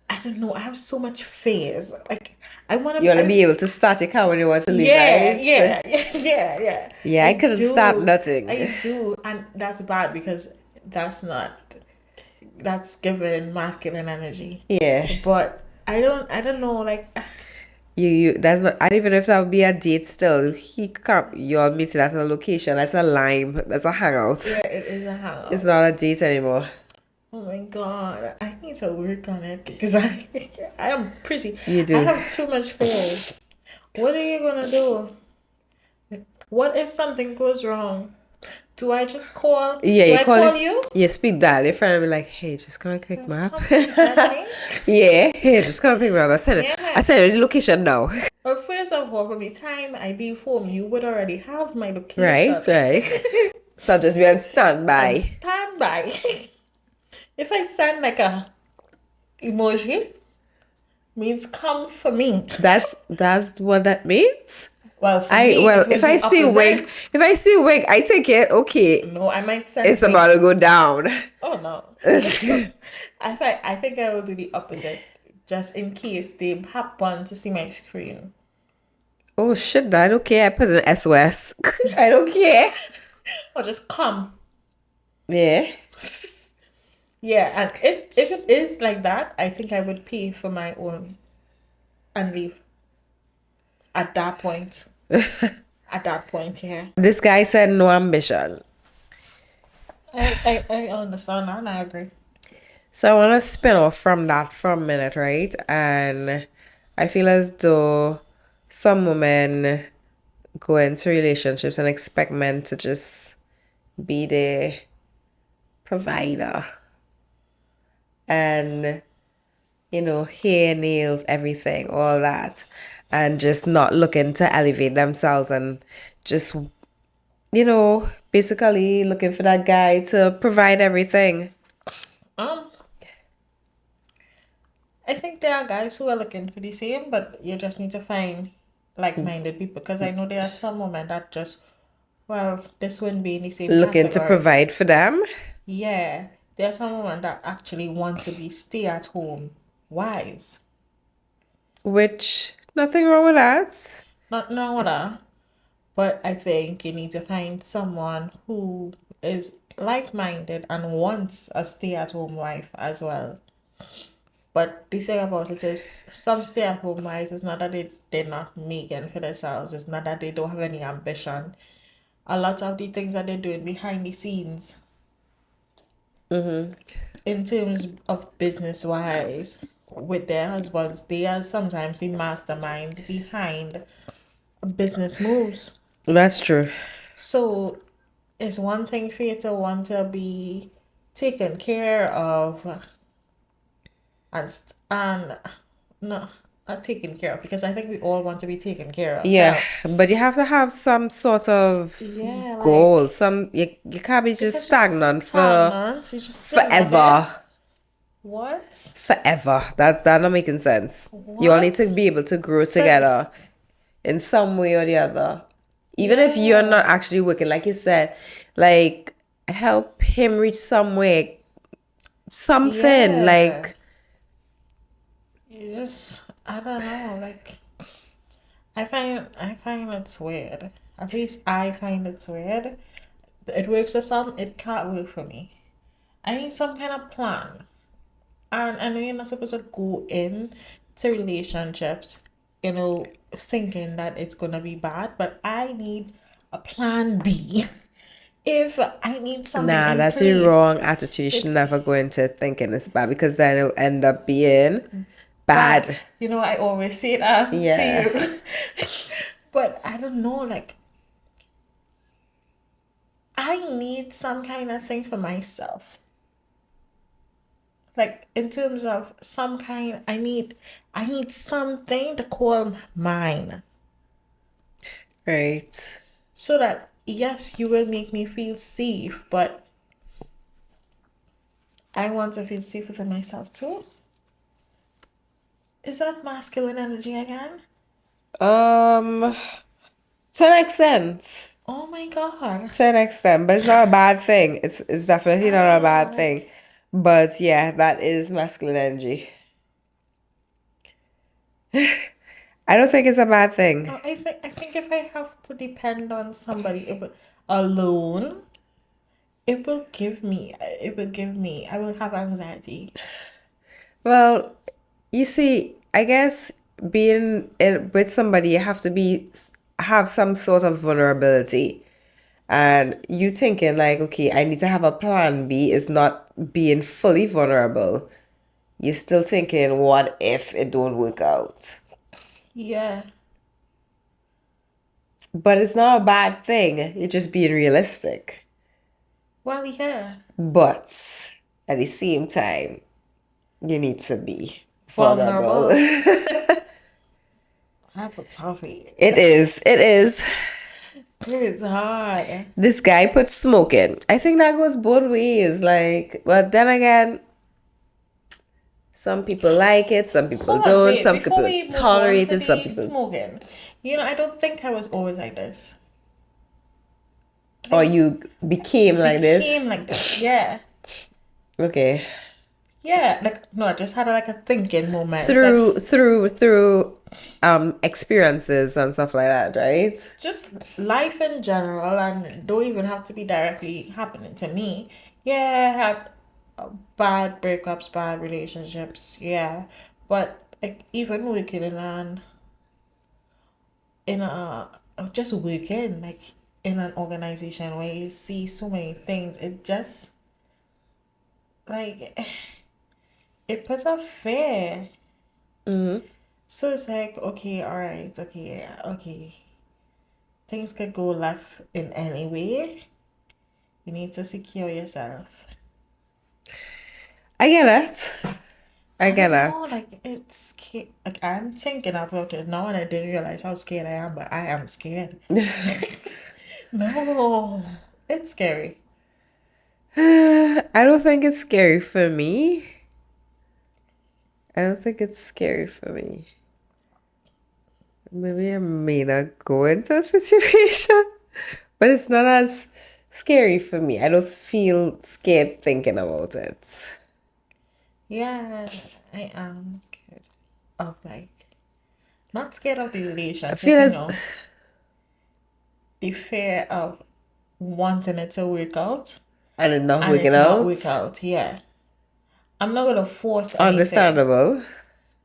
I don't know. I have so much fears. Like, I want You to, want to be able to start your car when you want to leave, yeah, right? yeah, yeah, yeah. Yeah, I I couldn't start do. nothing. I do. And that's bad because that's not, that's given masculine energy. Yeah. But I don't know. Like, That's not, I don't even know if that would be a date still. He come, you're meeting at a location. That's a lime. That's a hangout. yeah, it is a It's hangout. not a date anymore. Oh my God. I need to work on it because I am pretty, You I do. have too much fears. What are you gonna do? What if something goes wrong? Do I just call? Yeah, Do you I call call it, you? you speak dial your friend and be like, hey, just come and pick me Just up. come get me. Yeah, hey, just come and pick me up. I Yeah. send you the location now. Well, first of all, from the time I leave home, you would already have my Right, location right. So I'll just be on and standby. standby. If I send like a emoji, means come for me. That's what that means. Well, for I me, well, it will be opposite. if I see wig, I take it. Okay, No, I might send it's wait. about to go down. Oh no. I think I will do the opposite, just in case they happen to see my screen. Oh shit, I don't care. I put an SOS. I don't care. Or just come. Yeah. Yeah, and if it is like that, I think I would pay for my own and leave at that point. At that point, yeah. This guy said no ambition. I understand that and I agree. So I want to spin off from that for a minute, right? And I feel as though some women go into relationships and expect men to just be the provider and, hair, nails, everything, all that. And just not looking to elevate themselves and just, basically looking for that guy to provide everything. Um, I think there are guys who are looking for the same, but you just need to find like-minded people because I know there are some women that just, well, this wouldn't be in the same Looking to category. provide for them. Yeah, there are some women that actually want to be stay-at-home wives. Which, nothing wrong with that. Not no, that. But I think you need to find someone who is like-minded and wants a stay-at-home wife as well. But the thing about it is, some stay-at-home wives, it's not that they're not making for themselves. It's not that they don't have any ambition. A lot of the things that they're doing behind the scenes, in terms of business-wise, with their husbands, they are sometimes the masterminds behind business moves. That's true. So it's one thing for you to want to be taken care of and no, not taken care of, because I think we all want to be taken care of. Yeah, Hell, but you have to have some sort of yeah, goal. like You can't be if just it's just stagnant for stagnant, you're just sitting in a bed. forever. What? Forever. That not making sense. You all need to What? be able to grow So together in some way or the other. Even if you're yeah, not actually working, like you said, like help him reach somewhere, something yeah. like You just I don't know, like I find it weird. At least I find it weird. It works for some, it can't work for me. I need some kind of plan. And I know you're not supposed to go in to relationships, thinking that it's gonna be bad, but I need a plan B. If I need something nah, in that's the place, wrong attitude. You should it never go into thinking it's bad because then it'll end up being bad. bad. I always say that to Yeah. you. But I don't know, like I need some kind of thing for myself. Like in terms of some kind, I need something to call mine. Right. So that yes, you will make me feel safe, but I want to feel safe within myself too. Is that masculine energy again? Um, to an extent. Oh my god. To an extent, but it's not a bad thing. It's definitely I don't not a know, bad thing. like But yeah, that is masculine energy. I don't think it's a bad thing. I think if I have to depend on somebody alone, I will have anxiety. Well, you see, I guess with somebody, you have to have some sort of vulnerability. And you thinking like, okay, I need to have a plan B is not being fully vulnerable. You're still thinking, what if it don't work out? Yeah. But it's not a bad thing. You're just being realistic. Well, yeah. But at the same time, you need to be vulnerable. Vulnerable. That's a toughie. It is. It is. It's hard. This guy puts smoke in. I think that goes both ways. Like, but then again, some people like it, some people Hold on, don't, wait. some Before people we move on tolerate to it, some the people. smoking, I don't think I was always like this. Or I you became like this. became like this. Yeah. Okay. Yeah. Like, no, I just had like a thinking moment. Like, Through experiences and stuff like that, right? just life in general, and don't even have to be directly happening to me. Yeah, I had bad breakups, bad relationships. Yeah. But like, even working in a just working like in an organization where you see so many things, it just like it puts up fear. So it's like, okay, all right, okay, yeah, okay, things could go left in any way. You need to secure yourself. I get that. I I get don't know, that. like like I'm thinking about it now and I didn't realize how scared I am, but I am scared. No, it's scary. I don't think it's scary for me. I don't think it's scary for me. Maybe I may not go into a situation, but it's not as scary for me. I don't feel scared thinking about it. Yeah, I am scared of, like, not scared of the I relationship, feel as the fear of wanting it to work out And it not and working it not work out. out. Yeah. I'm not gonna force anything. Understandable.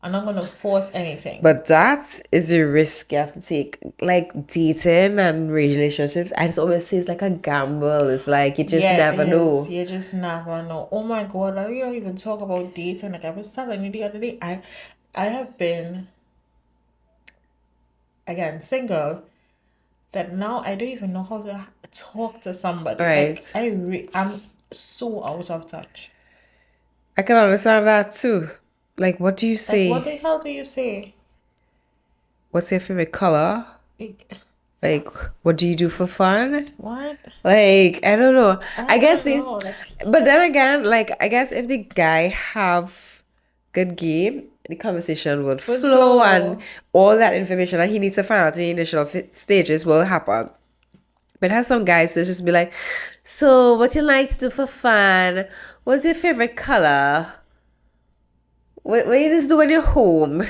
I'm not gonna force anything. But that is a risk you have to take. Like dating and relationships, I just always say it's like a gamble. It's like you just Yeah, it never is. know. You just never know. Oh my God, like, we don't even talk about dating. Like I was telling you the other day, I have been again single that now I don't even know how to talk to somebody. Like Right. I'm so out of touch. I can understand that too. Like, what do you Like what say? the hell do you say? What's your favorite color? Like, Like, what do you do for fun? what? Like, I don't know. I I guess don't these, know. Like but then again, like, I guess if the guy have good game, the conversation would with flow and flow. all that information that he needs to find out in the initial stages will happen. But have some guys to just be like, so what you like to do for fun? What's your favorite color? What you just do when you're home?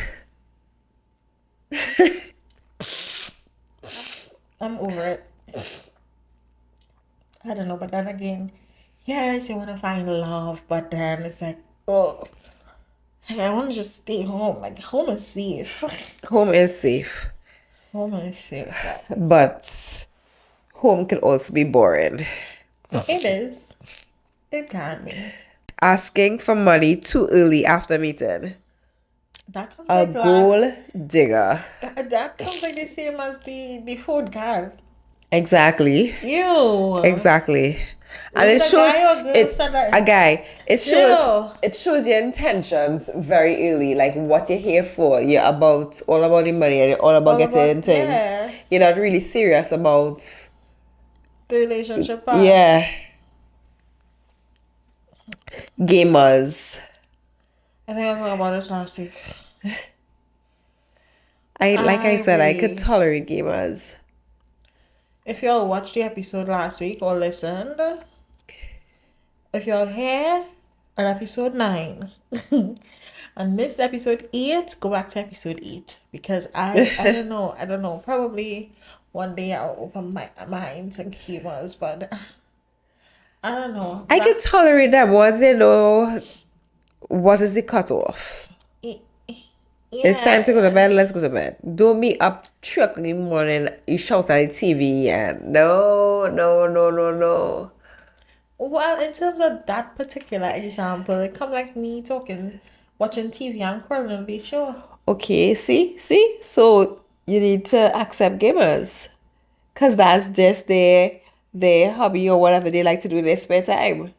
I'm over it. I don't know, but then again, yes, you want to find love, but then it's like, oh, I want to just stay home. Like, home is safe. Home is safe, Home is safe. Like, but home can also be boring. it is. It can be. Asking for money too early after meeting. That comes A like last. gold digger. That comes like the same as the food card. Exactly. Ew. Exactly. And Was it it a shows guy or girl it said a that? guy. Ew. It shows your intentions very early, like what you're here for. You're about all about the money and you're all about All getting about, things. yeah, You're not really serious about the relationship part. yeah. Gamers. I think I talked about this last week. I like I I said, I could really. tolerate gamers. If y'all watched the episode last week or listened, if y'all here at episode 9 and missed episode 8, go back to episode 8 because I don't know. Probably one day I'll open my mind to gamers, but I don't know. I could That's tolerate them once they know what is the cutoff. It's time to go to yeah. bed. Let's go to bed. Don't be up 3 o'clock in the morning. You shout at the TV and no, no, no, no, no. Well, in terms of that particular example, it come like me talking, watching TV and currently on the show. Okay, see. So you need to accept gamers, cause that's just their hobby or whatever they like to do in their spare time.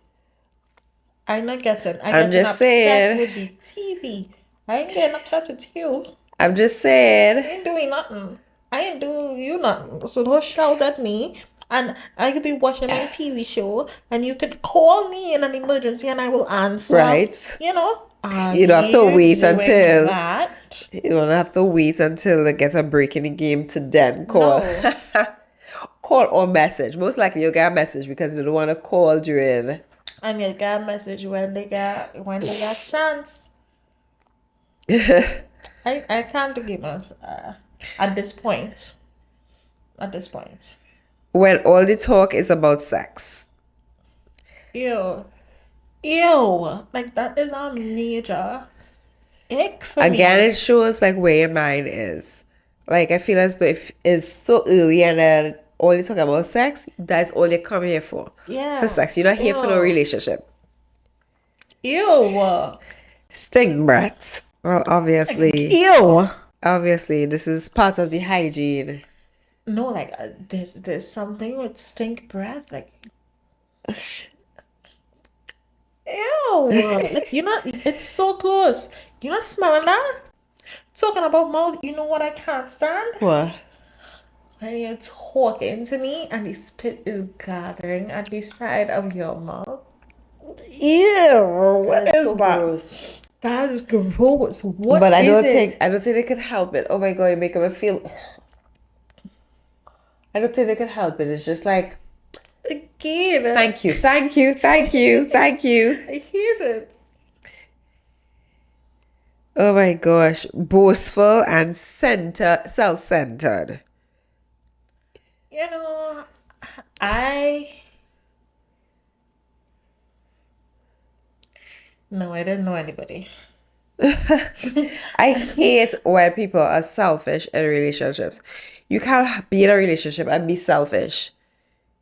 I'm not getting. I I'm getting just upset saying. with the TV. I ain't getting upset with you. I'm just I saying. ain't doing nothing. I ain't do you nothing. So don't shout at me. And I could be watching my TV show, and you could call me in an emergency, and I will answer. Right? You know, are You don't have to you wait doing until that? you don't have to wait until they get a break in the game to then call. No. Call or message. Most likely you'll get a message because you don't want to call during. And you get a message when they got chance. I can't do gamers at this point. At this point. When all the talk is about sex. Ew. Ew. Like that is a major ick for Again, me. it shows like where your mind is. Like I feel as though if it's so early and then all you talk about sex, that's all you come here for. For Yeah. sex. You're not here for no Ew. relationship. Ew. Stink breath. Well, Ew. obviously, this is part of the hygiene. No, like there's something with stink breath. Like ew. Like you're not. It's so close. You're not smelling that. Talking about mouth. You know what I can't stand? What? When you're talking to me and the spit is gathering at the side of your mouth. Ew, what That's is so that? gross. That is gross. What But is it? I don't think they could help it. Oh my god, you make me feel. I don't think they could help it. It's just like, Again, thank you, thank you, thank you, thank you. I hate it. Oh my gosh, boastful and self-centered. You know, I no, I didn't know anybody. I hate when people are selfish in relationships. You can't be in a relationship and be selfish.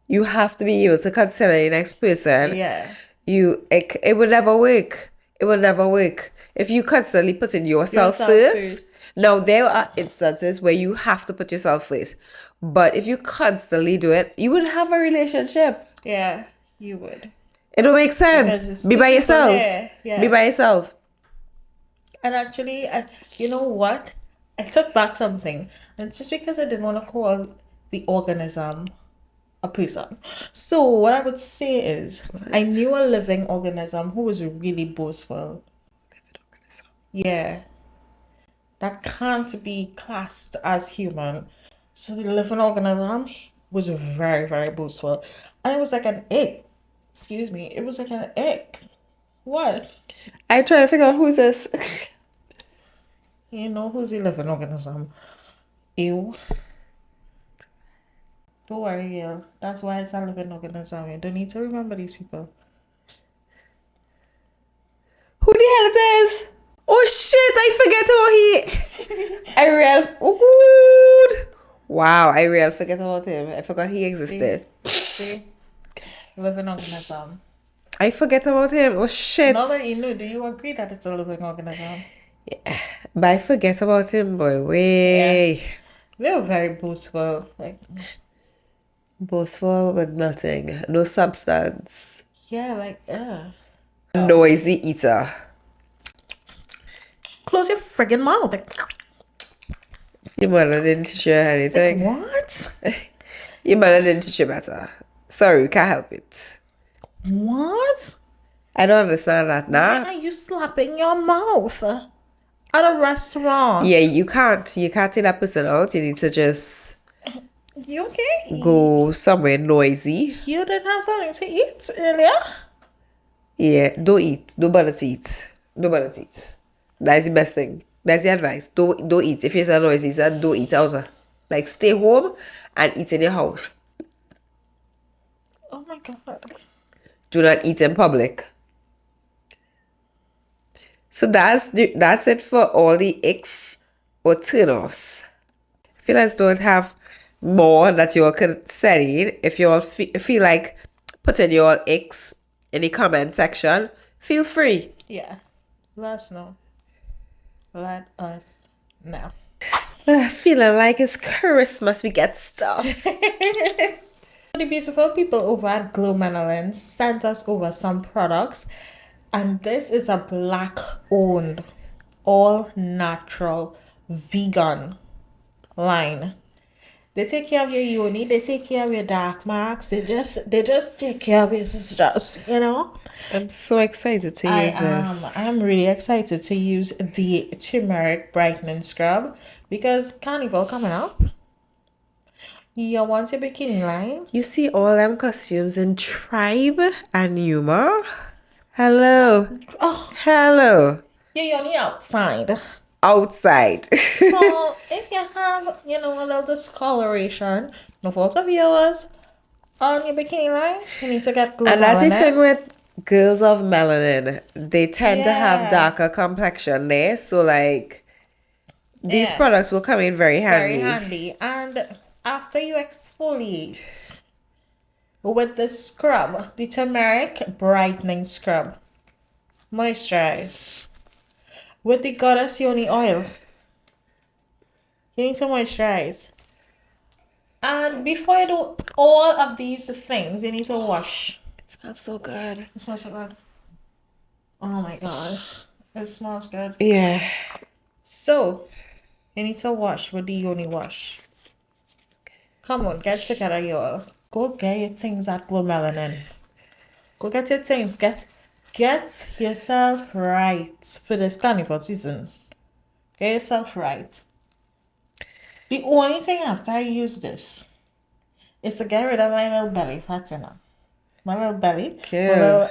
You have to be able to consider the next person. Yeah. It would never work. It will never work. If you constantly putting yourself Yourself first. first. Now there are instances where you have to put yourself first. But if you constantly do it, you would have a relationship. Yeah, you would. It don't make Because sense. it's Be two by people yourself. there. Be Yeah. by yourself. And actually, you know what? I took back something. And it's just because I didn't want to call the organism a person. So what I would say is I knew a living organism who was really boastful. Yeah. That can't be classed as human. So the living organism was very, very boastful. And it was like an ick. Excuse me. It was like an ick. What? I try to figure out who's this. You know who's the living organism? Ew. Don't worry, girl. That's why it's a living organism. You don't need to remember these people. Who the hell it is? Oh shit, I forget about he. I real good. Wow, I real forget about him. I forgot he existed. See? Living organism. I forget about him. Oh shit. Now that you know, do you agree that it's a living organism? But I forget about him, boy. Way. They were very boastful. Like, Boastful with nothing. No substance. yeah, like, Noisy eater. close your friggin' mouth. Like, Your mother didn't teach you anything. what? Your mother didn't teach you better. Sorry, we can't help it. What? I don't understand that now. Why are you slapping your mouth at a restaurant? Yeah, you can't. You can't take that person out. You need to just You okay? go somewhere noisy. You didn't have something to eat earlier? Yeah, don't eat. Don't bother to eat. Don't bother to eat. That's the best thing. That's the advice. Don't eat. If you're so noisy, so don't eat out. Like stay home and eat in your house. Oh my god. Do not eat in public. So that's it for all the icks or turn-offs. If you guys don't have more that you all could say, if you all feel like putting your icks in the comment section, feel free. Yeah. Let us know. Let us know. Feeling like it's Christmas, we get stuff. The beautiful people over at Glow Melanin sent us over some products, and this is a black owned, all natural, vegan line. They take care of your uni, they take care of your dark marks, they just take care of your sisters, you know? I'm so excited to use this. I'm really excited to use the turmeric brightening scrub because carnival coming up. You want your bikini line? You see all them costumes in Tribe and Humor? Hello. Oh, Hello. you're only outside. Outside. So if you have, a little discoloration, no fault of yours, on your bikini line, you need to get glue And that's the melanin. thing with girls of melanin. They tend to have Yeah. darker complexion there. So like these Yeah. products will come in very handy. Very handy. And after you exfoliate with the scrub, the turmeric brightening scrub, moisturize with the goddess yoni oil. You need to moisturize. And before you do all of these things, you need to wash. It smells so good. It smells so good. Oh my god. It smells good. Yeah. So, you need to wash with the yoni wash. Come on, get together, y'all. Go get your things at Glow Melanin. Go get your things. Get yourself right for this carnival season. Get yourself right. The only thing after I use this is to get rid of my little belly fat, My little belly. Okay. My little...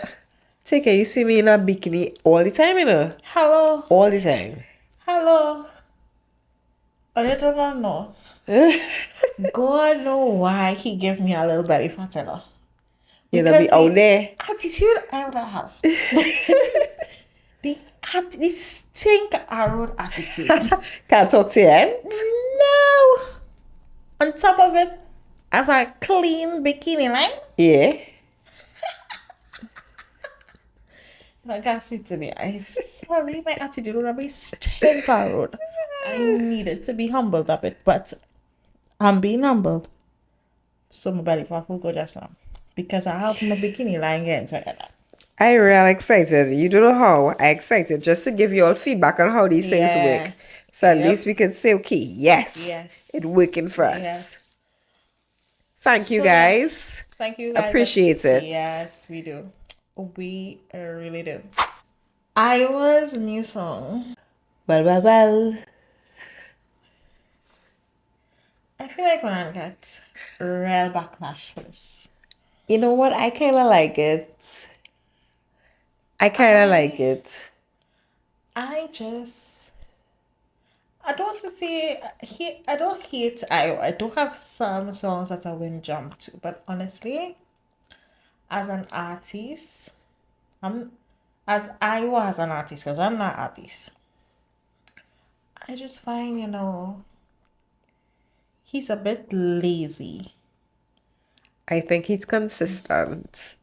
Take care. You see me in a bikini all the time, Hello. All the time. Hello. A little man, no. God know why he gave me a little belly fat, you know. You know, be Because out the there. attitude I would have. The stink arrow attitude. Can't talk to you, eh? No. On top of it, I have a clean bikini line. Yeah. You can't speak to me. I'm sorry, my attitude would be stink arrow. I needed to be humbled a bit, but I'm being humbled. So my belly fat will go just now. Because I have my bikini line getting together. I really excited. You don't know how. I excited just to give you all feedback on how these things Yeah. work. So at Yep. least we can say, okay, yes, Yes. it's working for us. Yes. Thank you So, guys. yes. Thank you guys. Appreciate it. Yes, we do. We really do. Iwer's new song. Well. I feel like when I get real backlash for this. You know what? I kind of like it. I like it. I don't want to say I don't hate Iwer. I do have some songs that I wouldn't jump to, but honestly, as an artist, as Iwer as an artist, because I'm not artist. I just find, he's a bit lazy. I think he's consistent.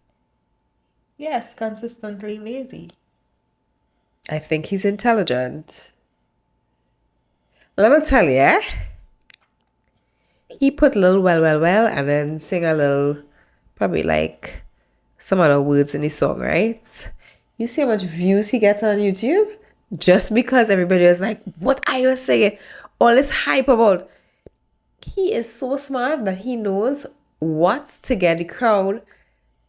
Yes, consistently lazy. I think he's intelligent. Let me tell you, he put a little well, and then sing a little, probably like some other words in his song, right? You see how much views he gets on YouTube? Just because everybody was like, what are you saying? All this hype about. He is so smart that he knows what to get the crowd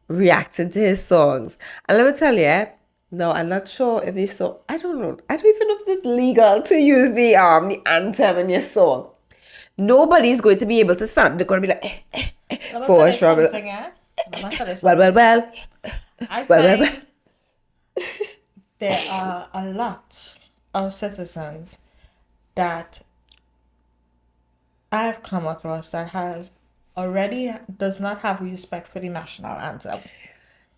reacting to his songs. And let me tell you, no, I'm not sure if you saw. I don't know. I don't even know if it's legal to use the anthem in your song. Nobody's going to be able to stand. They're going to be like, for a trouble. Well. I Well. find there are a lot of citizens that I've come across that does not have respect for the national anthem.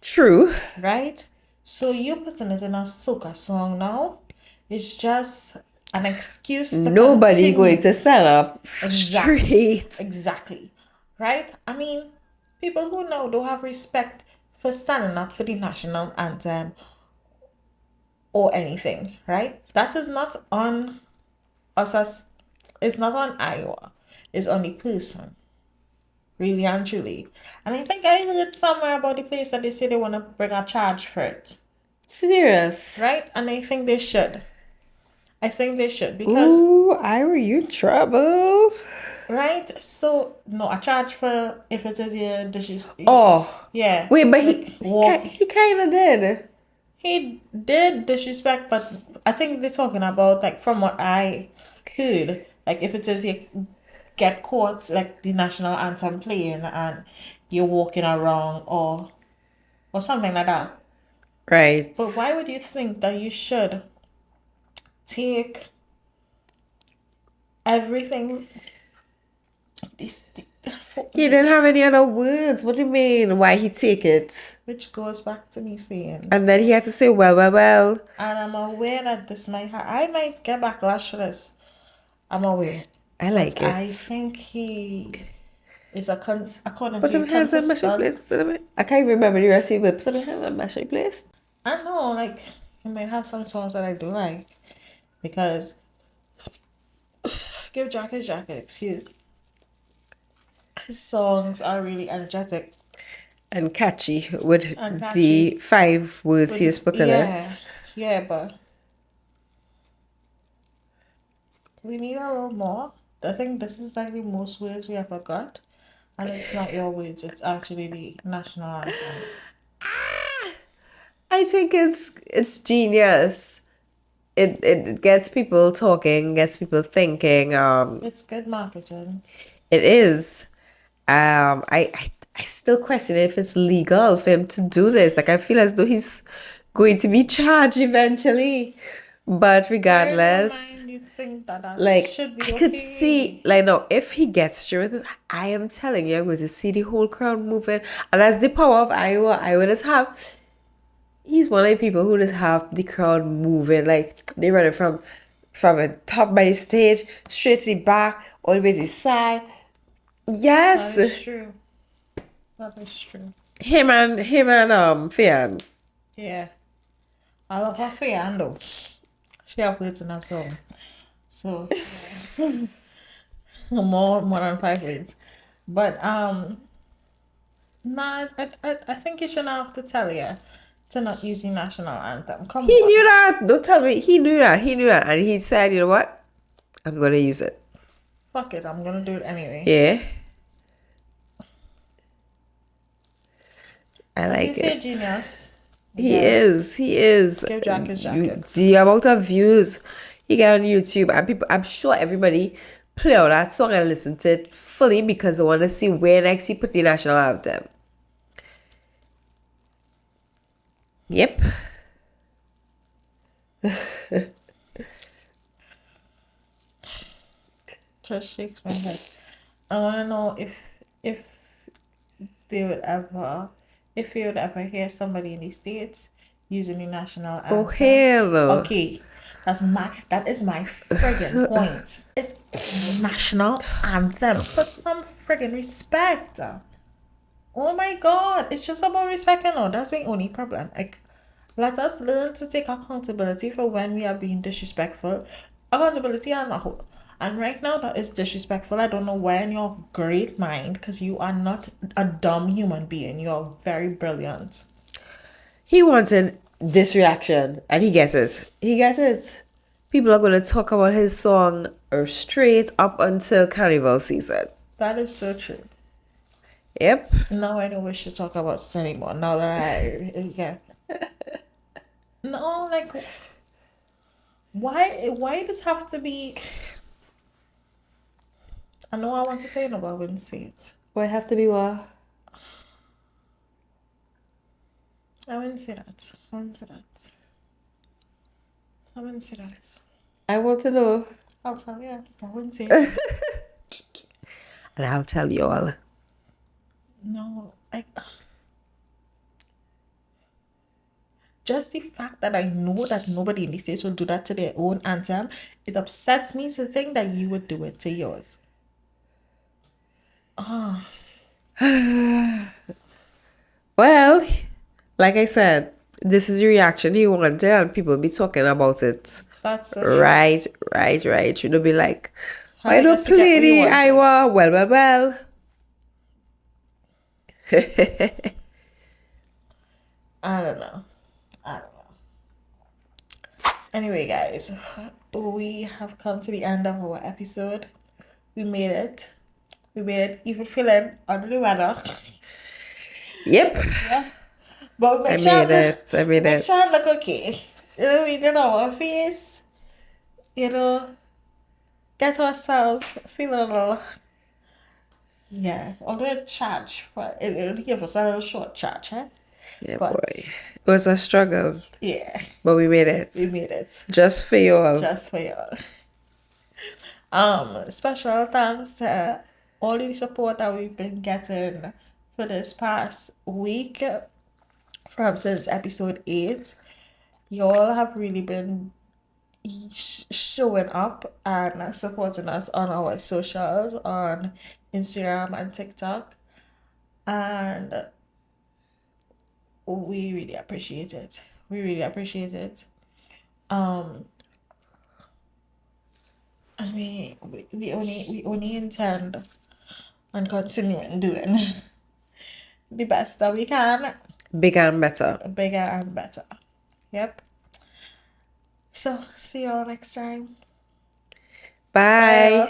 True. Right? So you putting it in a soca song now, it's just an excuse to Nobody continue. going to stand up straight. Exactly. Right? I mean, people who know don't have respect for standing up for the national anthem or anything, right? That is not on us it's not on Iwer. It's on the person. Really and truly. And I think I heard somewhere about the place that they say they want to bring a charge for it. Serious. Right? And I think they should. Because... Ooh, Ira, you in trouble. Right? So, no, a charge for if it is your dishes. Oh. Yeah. Wait, but like, he kind of did. He did disrespect, but I think they're talking about, like, from what I heard, like, if it is you get caught, like, the national anthem playing and you're walking around or something like that. Right. But why would you think that you should take everything? He didn't have any other words. What do you mean? Why he take it? Which goes back to me saying. And then he had to say, well. And I'm aware that this I might get backlash for this. I'm aware. I like it. I think he is according Put to him hands on my place. I can't remember the rest of it. Put him hands on my place. I know, like, you might have some songs that I do like. Because give Jack his jacket, excuse. His songs are really energetic. And catchy with the 5 words he has put in it. Yeah, but we need a little more. I think this is like the most words we ever got. And it's not your words, it's actually the national anthem. I think it's genius. It gets people talking, gets people thinking. It's good marketing. It is. I still question if it's legal for him to do this. Like, I feel as though he's going to be charged eventually. But regardless, think that Like, should be I could okay. see, like, no, if he gets through with it, I am telling you, I'm going to see the whole crowd moving. And that's the power of Iowa. Iowa just have, he's one of the people who just have the crowd moving. Like, they run it from the top by the stage, straight to the back, all the way to the side. Yes. That is true. That is true. Him and Fian. Yeah. I love her fan though. She have words in her song. So more than 5 words. But nah, I think you shouldn't have to tell you to not use the national anthem. Come He on. knew that. Don't tell me. He knew that. He knew that. And he said, you know what? I'm going to use it. Fuck it, I'm gonna do it anyway. Yeah. I As like you say, it. genius. He Yes. is. He is. Give Jack his jacket. The amount of views he got on YouTube, and people, I'm sure everybody play out that song and listen to it fully because they want to see where next he put the national anthem. Yep. Just shakes my head. I wanna know if they would ever if you would ever hear somebody in the States using the national anthem. Oh hell no. Okay. That is my friggin' point. It's national anthem. Put some friggin' respect. Oh my god. It's just about respect, you know. That's my only problem. Like, let us learn to take accountability for when we are being disrespectful. Accountability on the whole. And right now that is disrespectful. I don't know where in your great mind, because you are not a dumb human being. You're very brilliant. He wanted this reaction, and he gets it. He gets it. People are going to talk about his song straight up until Carnival season. That is so true. Yep. Now I don't wish to talk about this anymore. Now that yeah. No, like, why does have to be? I know I want to say it, but I wouldn't say it. Why have to be what? I wouldn't say that. I wouldn't say that. I wouldn't say that. I want to know. I'll tell you. I wouldn't say it. And I'll tell you all. No, just the fact that I know that nobody in the States will do that to their own anthem, it upsets me to think that you would do it to yours. Well, like I said, this is the reaction he wanted, and people be talking about it. That's so true. Right. You'll be like, why I don't guess you get play what you the wanted. Iowa? Well. I don't know. Anyway, guys, we have come to the end of our episode. We made it. Even feeling under the weather. Yep. Yeah. But I made it. Make sure I look okay. We did our face. Get ourselves feeling a little. Yeah. Although charge, but it'll give us a little short charge, huh? Yeah, But boy. It was a struggle, yeah, but we made it. we made it. Just for you all. Just for y'all. Special thanks to all the support that we've been getting for this past week from since episode 8. Y'all have really been showing up and supporting us on our socials on Instagram and TikTok, and we really appreciate it. And we only intend on continuing doing the best that we can, Bigger and better. bigger and better. Yep. So see y'all next time. Bye.